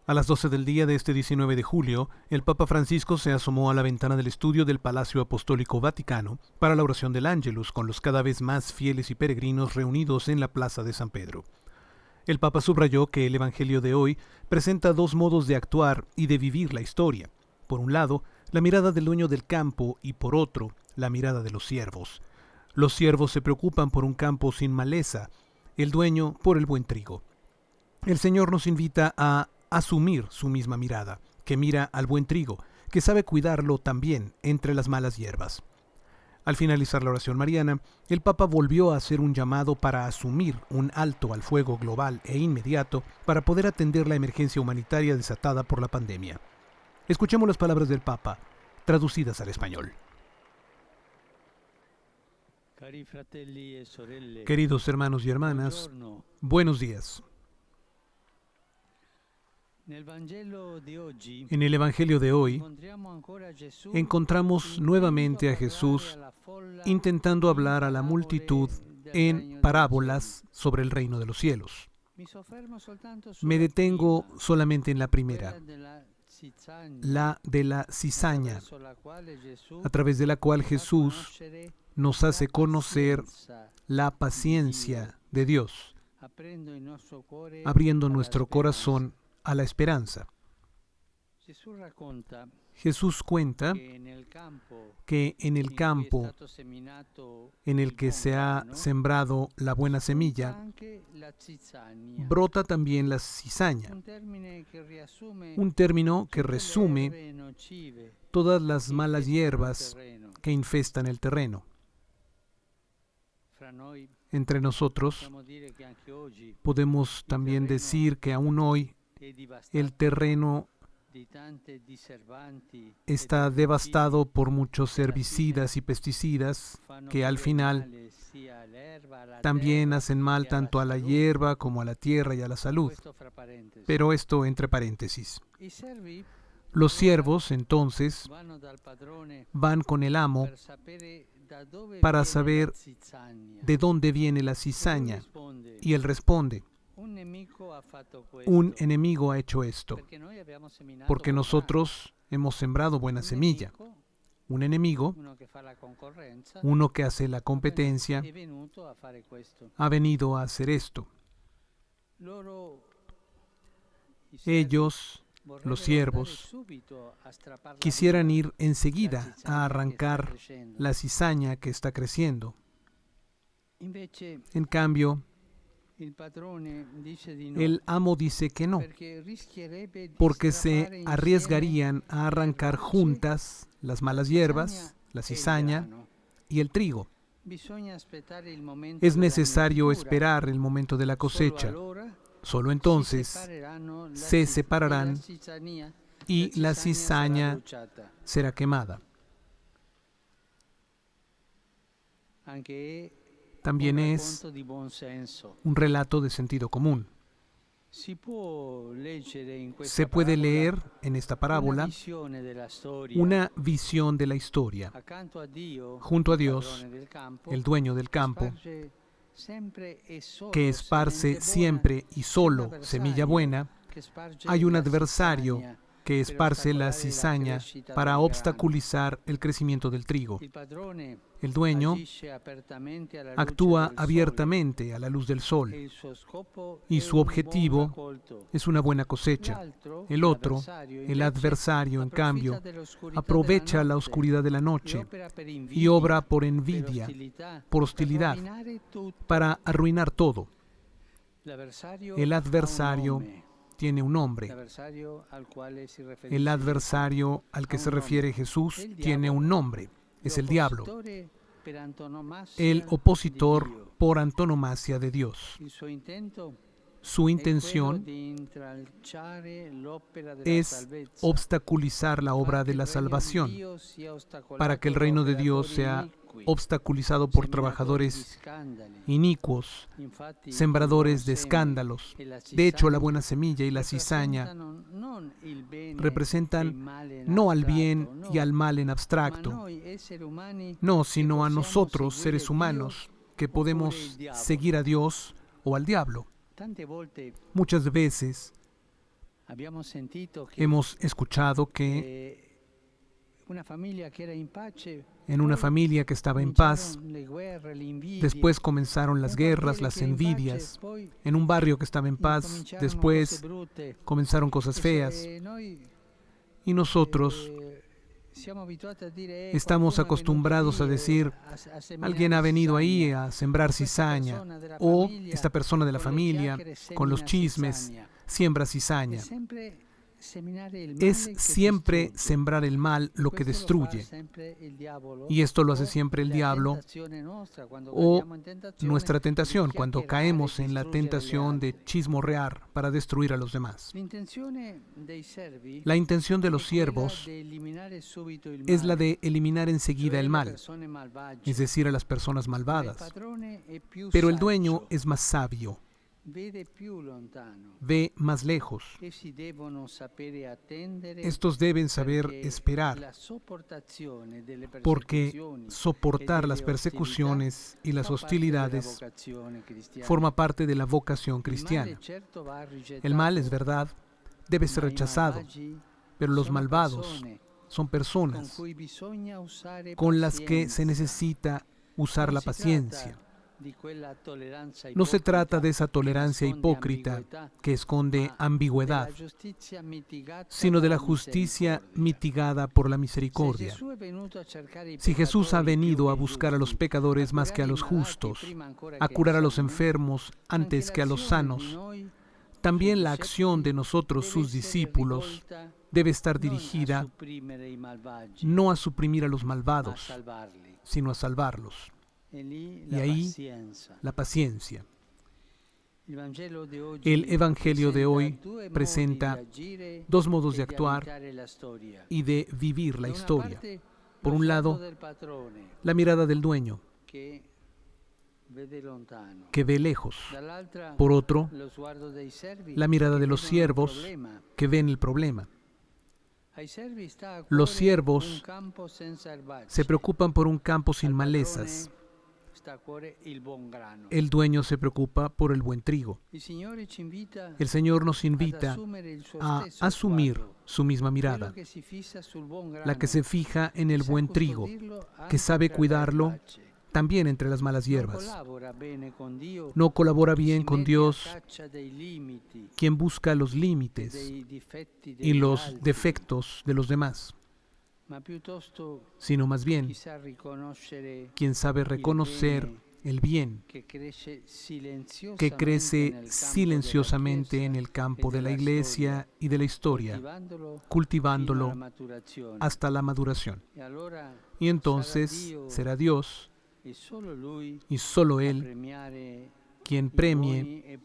A las 12 del día de este 19 de julio, el Papa Francisco se asomó a la ventana del estudio del Palacio Apostólico Vaticano para la oración del Ángelus con los cada vez más fieles y peregrinos reunidos en la Plaza de San Pedro. El Papa subrayó que el Evangelio de hoy presenta dos modos de actuar y de vivir la historia. Por un lado, la mirada del dueño del campo y por otro, la mirada de los siervos. Los siervos se preocupan por un campo sin maleza, el dueño por el buen trigo. El Señor nos invita a asumir su misma mirada, que mira al buen trigo, que sabe cuidarlo también entre las malas hierbas. Al finalizar la oración mariana, el Papa volvió a hacer un llamado para asumir un alto al fuego global e inmediato para poder atender la emergencia humanitaria desatada por la pandemia. Escuchemos las palabras del Papa, traducidas al español. Queridos hermanos y hermanas, buenos días. En el Evangelio de hoy encontramos nuevamente a Jesús intentando hablar a la multitud en parábolas sobre el reino de los cielos. Me detengo solamente en la primera, la de la cizaña, a través de la cual Jesús nos hace conocer la paciencia de Dios, abriendo nuestro corazón a la esperanza. Jesús cuenta que en el campo en el que se ha sembrado la buena semilla, brota también la cizaña, un término que resume todas las malas hierbas que infestan el terreno. Entre nosotros podemos también decir que aún hoy el terreno está devastado por muchos herbicidas y pesticidas que al final también hacen mal tanto a la hierba como a la tierra y a la salud. Pero esto entre paréntesis. Los siervos entonces van con el amo para saber de dónde viene la cizaña y él responde: un enemigo ha hecho esto, porque nosotros hemos sembrado buena semilla. Un enemigo, uno que hace la competencia, ha venido a hacer esto. Ellos, los siervos, quisieran ir enseguida a arrancar la cizaña que está creciendo. En cambio, el amo dice que no, porque se arriesgarían a arrancar juntas las malas hierbas, la cizaña y el trigo. Es necesario esperar el momento de la cosecha. Solo entonces se separarán y la cizaña será quemada. También es un relato de sentido común. Se puede leer en esta parábola una visión de la historia. Junto a Dios, el dueño del campo, que esparce siempre y solo semilla buena, hay un adversario que esparce la cizaña para obstaculizar el crecimiento del trigo. El dueño actúa abiertamente a la luz del sol y su objetivo es una buena cosecha. El otro, el adversario, en cambio, aprovecha la oscuridad de la noche y obra por envidia, por hostilidad, para arruinar todo. El adversario tiene un nombre. El adversario al que se refiere Jesús tiene un nombre. Es el diablo, el opositor por antonomasia de Dios. Su intención es obstaculizar la obra de la salvación, para que el reino de Dios sea obstaculizado por trabajadores inicuos, sembradores de escándalos. De hecho, la buena semilla y la cizaña representan no al bien y al mal en abstracto, no, sino a nosotros, seres humanos, que podemos seguir a Dios o al diablo. Muchas veces Hemos escuchado que en una familia que estaba en paz, después comenzaron las guerras, las envidias. En un barrio que estaba en paz, después comenzaron cosas feas. Y nosotros estamos acostumbrados a decir, alguien ha venido ahí a sembrar cizaña, o esta persona de la familia, con los chismes, siembra cizaña. Es siempre sembrar el mal lo que destruye. Y esto lo hace siempre el diablo o nuestra tentación, cuando caemos en la tentación de chismorrear para destruir a los demás. La intención de los siervos es la de eliminar enseguida el mal, es decir, a las personas malvadas. Pero el dueño es más sabio. Ve más lejos. Estos deben saber esperar, porque soportar las persecuciones y las hostilidades forma parte de la vocación cristiana. El mal, es verdad, debe ser rechazado, pero los malvados son personas con las que se necesita usar la paciencia. No se trata de esa tolerancia hipócrita que esconde ambigüedad, sino de la justicia mitigada por la misericordia. Si Jesús ha venido a buscar a los pecadores más que a los justos, a curar a los enfermos antes que a los sanos, también la acción de nosotros, sus discípulos, debe estar dirigida no a suprimir a los malvados, sino a salvarlos. Y ahí la paciencia. El Evangelio de hoy presenta dos modos de actuar y de vivir la historia. Por un lado, la mirada del dueño, que ve lejos. Por otro, la mirada de los siervos, que ven el problema. Los siervos se preocupan por un campo sin malezas. El dueño se preocupa por el buen trigo. El Señor nos invita a asumir su misma mirada, la que se fija en el buen trigo, que sabe cuidarlo también entre las malas hierbas. No colabora bien con Dios quien busca los límites y los defectos de los demás, sino más bien quien sabe reconocer el bien que crece silenciosamente en el campo de la iglesia y de la historia, cultivándolo hasta la maduración. Y entonces será Dios, y solo Él, quien premie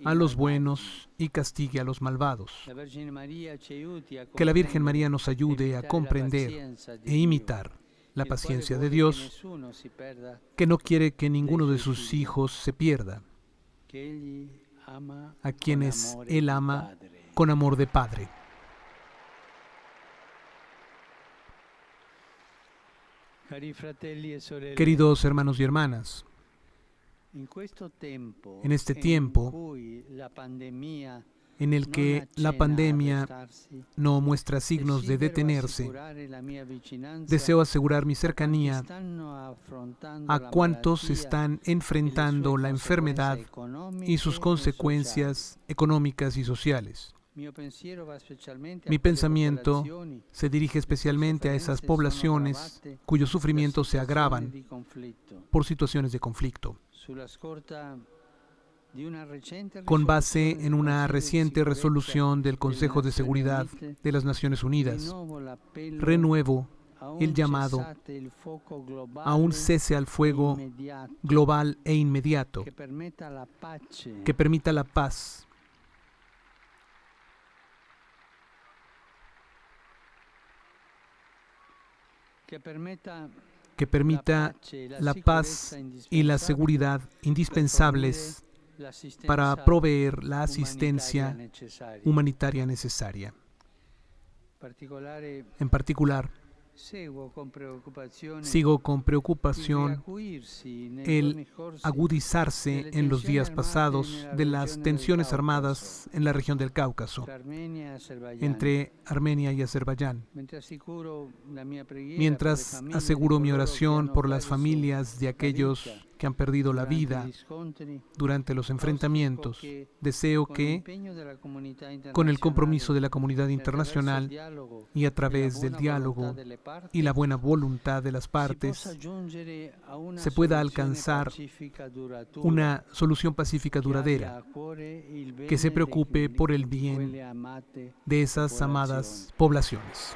a los buenos y castigue a los malvados. Que la Virgen María nos ayude a comprender e imitar la paciencia de Dios, que no quiere que ninguno de sus hijos se pierda, a quienes Él ama con amor de Padre. Queridos hermanos y hermanas, en este tiempo en el que la pandemia no muestra signos de detenerse, deseo asegurar mi cercanía a cuantos están enfrentando la enfermedad y sus consecuencias económicas y sociales. Mi pensamiento se dirige especialmente a esas poblaciones cuyos sufrimientos se agravan por situaciones de conflicto. Con base en una reciente resolución del Consejo de Seguridad de las Naciones Unidas, renuevo el llamado a un cese al fuego global e inmediato que permita la paz, que permita la paz y la seguridad indispensables para proveer la asistencia humanitaria necesaria. En particular, Sigo con preocupación el agudizarse en los días pasados de las tensiones armadas en la región del Cáucaso entre Armenia y Azerbaiyán. Mientras aseguro mi oración por las familias de aquellos que han perdido la vida durante los enfrentamientos, deseo que, con el compromiso de la comunidad internacional y a través del diálogo y la buena voluntad de las partes, se pueda alcanzar una solución pacífica duradera que se preocupe por el bien de esas amadas poblaciones.